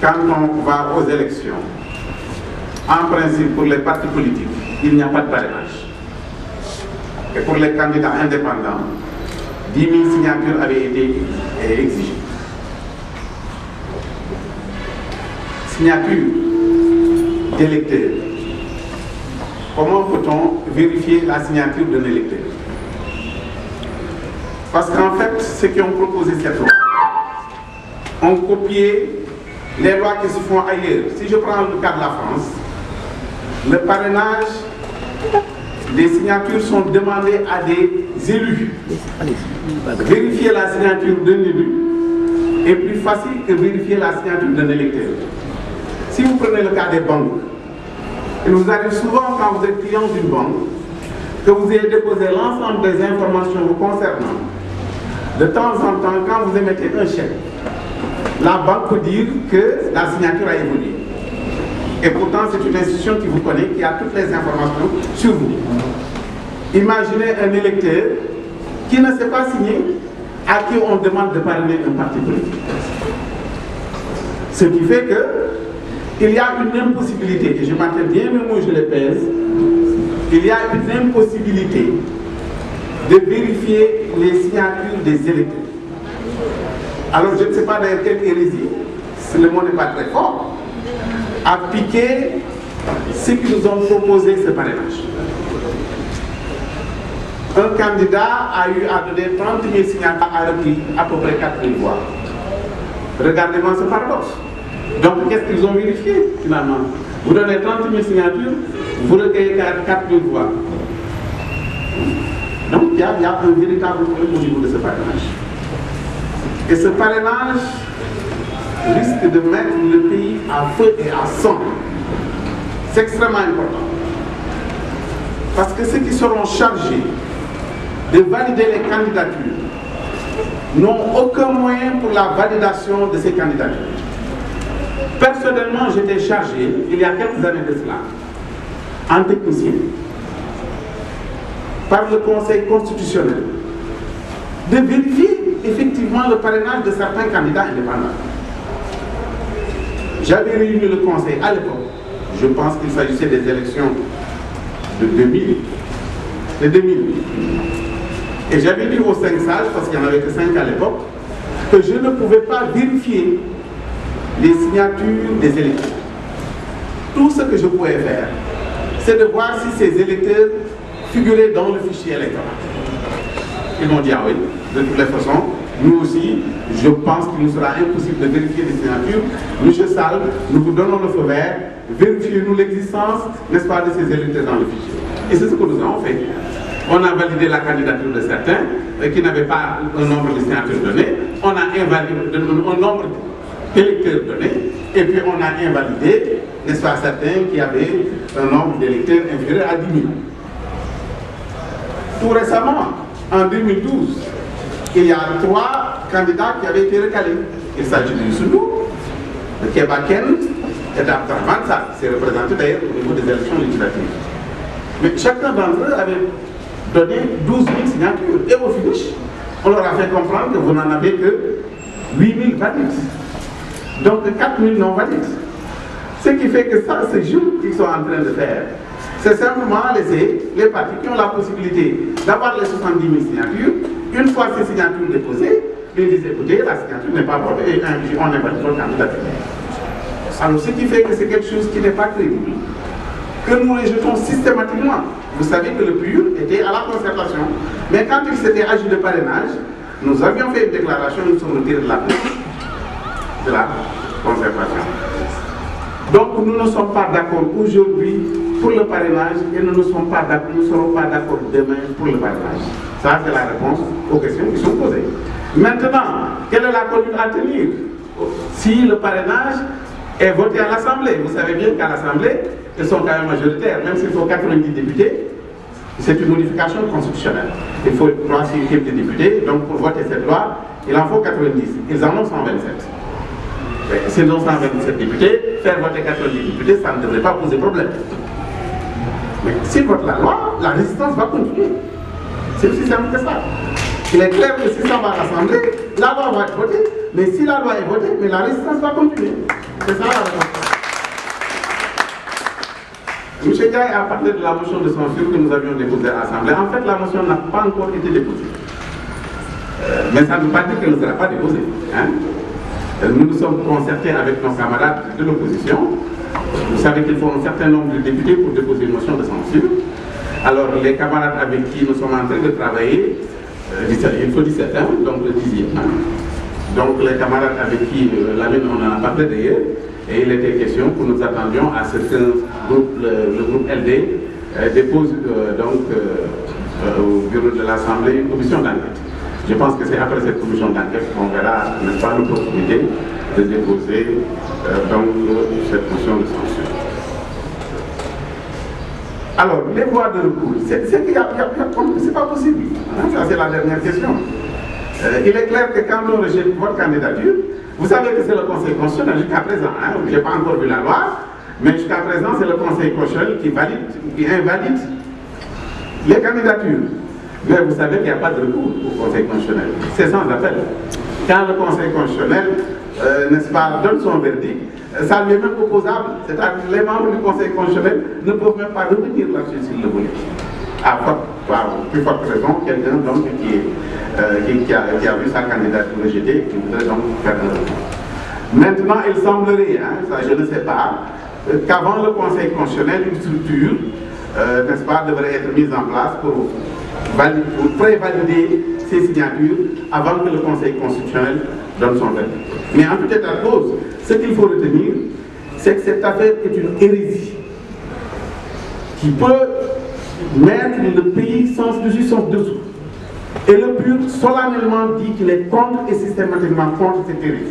quand on va aux élections, en principe pour les partis politiques, il n'y a pas de parrainage. Et pour les candidats indépendants, 10 000 signatures avaient été exigées. Signature d'électeurs. Comment peut-on vérifier la signature d'un électeur? Parce qu'en fait, ceux qui ont proposé cette loi ont copié les lois qui se font ailleurs. Si je prends le cas de la France, le parrainage des signatures sont demandées à des élus. Vérifier la signature d'un élu est plus facile que vérifier la signature d'un électeur. Si vous prenez le cas des banques, il vous arrive souvent quand vous êtes client d'une banque que vous ayez déposé l'ensemble des informations vous concernant. De temps en temps, quand vous émettez un chèque, la banque peut dire que la signature a évolué. Et pourtant, c'est une institution qui vous connaît, qui a toutes les informations sur vous. Imaginez un électeur qui ne s'est pas signé, à qui on demande de parrainer un parti politique. Ce qui fait qu'il y a une impossibilité, et je m'attends bien, mais moi je le pèse, il y a une impossibilité de vérifier les signatures des électeurs. Alors je ne sais pas dans quelle hérésie, le mot n'est pas très fort, à piquer ceux qui nous ont proposé ce parrainage. Un candidat a eu à donner 30 000 signatures, a requis à peu près 4 000 voix. Regardez-moi ce paradoxe. Donc qu'est-ce qu'ils ont vérifié finalement? Vous donnez 30 000 signatures, vous recueillez 4 000 voix. Donc il y a un véritable problème au niveau de ce parrainage. Et ce parrainage risque de mettre le pays à feu et à sang. C'est extrêmement important. Parce que ceux qui seront chargés de valider les candidatures n'ont aucun moyen pour la validation de ces candidatures. Personnellement, j'étais chargé, il y a quelques années de cela, en technicien, par le Conseil constitutionnel, de vérifier effectivement le parrainage de certains candidats indépendants. J'avais réuni le Conseil à l'époque, je pense qu'il s'agissait des élections de 2000. Et j'avais dit aux 5 sages, parce qu'il n'y en avait que 5 à l'époque, que je ne pouvais pas vérifier les signatures des électeurs. Tout ce que je pouvais faire, c'est de voir si ces électeurs figuraient dans le fichier électoral. Ils m'ont dit, ah oui, de toutes les façons, nous aussi, je pense qu'il nous sera impossible de vérifier les signatures. Monsieur Sall, nous vous donnons le feu vert, vérifiez-nous l'existence, n'est-ce pas, de ces électeurs dans le fichier. Et c'est ce que nous avons fait. On a validé la candidature de certains qui n'avaient pas un nombre de signatures donné. On a invalidé un nombre d'électeurs donnés. Et puis on a invalidé, n'est-ce pas, certains qui avaient un nombre d'électeurs inférieur à 10 000. Tout récemment, en 2012, il y a 3 candidats qui avaient été recalés. Il s'agit de Youssou, de Kebaken et d'Abdraman Sall. C'est représenté d'ailleurs au niveau des élections législatives. Mais chacun d'entre eux avait donné 12 000 signatures. Et au finish, on leur a fait comprendre que vous n'en avez que 8 000 valides. Donc 4 000 non valides. Ce qui fait que ça, ce jeu qu'ils sont en train de faire, c'est simplement laisser les partis qui ont la possibilité d'avoir les 70 000 signatures. Une fois ces signatures déposées, ils disent écoutez, la signature n'est pas votée et on invalide votre candidature. Alors ce qui fait que c'est quelque chose qui n'est pas crédible, que nous rejetons systématiquement. Vous savez que le PUR était à la concertation, mais quand il s'était agi de parrainage, nous avions fait une déclaration, nous sommes retirés de la concertation. Donc nous ne sommes pas d'accord aujourd'hui pour le parrainage et nous ne serons pas d'accord demain pour le parrainage. Ça, c'est la réponse aux questions qui sont posées. Maintenant, quelle est la conduite à tenir si le parrainage est voté à l'Assemblée? Vous savez bien qu'à l'Assemblée, ils sont quand même majoritaires, même s'il faut 90 députés, c'est une modification constitutionnelle. Il faut 3/5 des députés, donc pour voter cette loi, il en faut 90. Ils en ont 127. S'ils ont 127 députés, faire voter 90 députés, ça ne devrait pas poser problème. Mais s'ils votent la loi, la résistance va continuer. C'est aussi simple que ça. Il est clair que si ça va à l'Assemblée, la loi va être votée, Mais si la loi est votée, mais la résistance va continuer. C'est ça la réponse. M. Ndiaye a parlé de la motion de censure que nous avions déposée à l'Assemblée. En fait, la motion n'a pas encore été déposée. Mais ça ne veut pas dire qu'elle ne sera pas déposée. Hein? Nous nous sommes concertés avec nos camarades de l'opposition. Vous savez qu'il faut un certain nombre de députés pour déposer une motion de censure. Alors, les camarades avec qui nous sommes en train de travailler, il faut 17, hein, donc le 10e. Hein? Donc, les camarades avec qui Lamine, on en a parlé d'ailleurs, et il était question que nous attendions à ce que le groupe LD dépose au bureau de l'Assemblée une commission d'enquête. Je pense que c'est après cette commission d'enquête qu'on verra, n'est-ce pas, l'opportunité de déposer cette motion de censure. Alors, les voies de recours, c'est pas possible. Hein, ça, c'est la dernière question. Il est clair que quand on rejette votre candidature, vous savez que c'est le Conseil constitutionnel jusqu'à présent. Hein, je n'ai pas encore vu la loi, mais jusqu'à présent, c'est le Conseil constitutionnel qui invalide les candidatures. Mais vous savez qu'il n'y a pas de recours au Conseil constitutionnel. C'est sans appel. Quand le Conseil constitutionnel, n'est-ce pas, donne son verdict, ça lui est même opposable. C'est-à-dire que les membres du Conseil constitutionnel ne peuvent même pas revenir là-dessus s'ils le voulaient. Plus forte raison, quelqu'un donc qui a vu sa candidature rejetée et qui voudrait donc faire un recours. Maintenant, il semblerait, hein, ça je ne sais pas, qu'avant le Conseil constitutionnel, une structure, n'est-ce pas, devrait être mise en place pour prévalider ces signatures avant que le Conseil constitutionnel donne son verdict. Mais en tout état de cause, ce qu'il faut retenir, c'est que cette affaire est une hérésie qui peut mettre le pays sens dessus, sens dessous. Et le PUR solennellement dit qu'il est contre et systématiquement contre cette hérésie.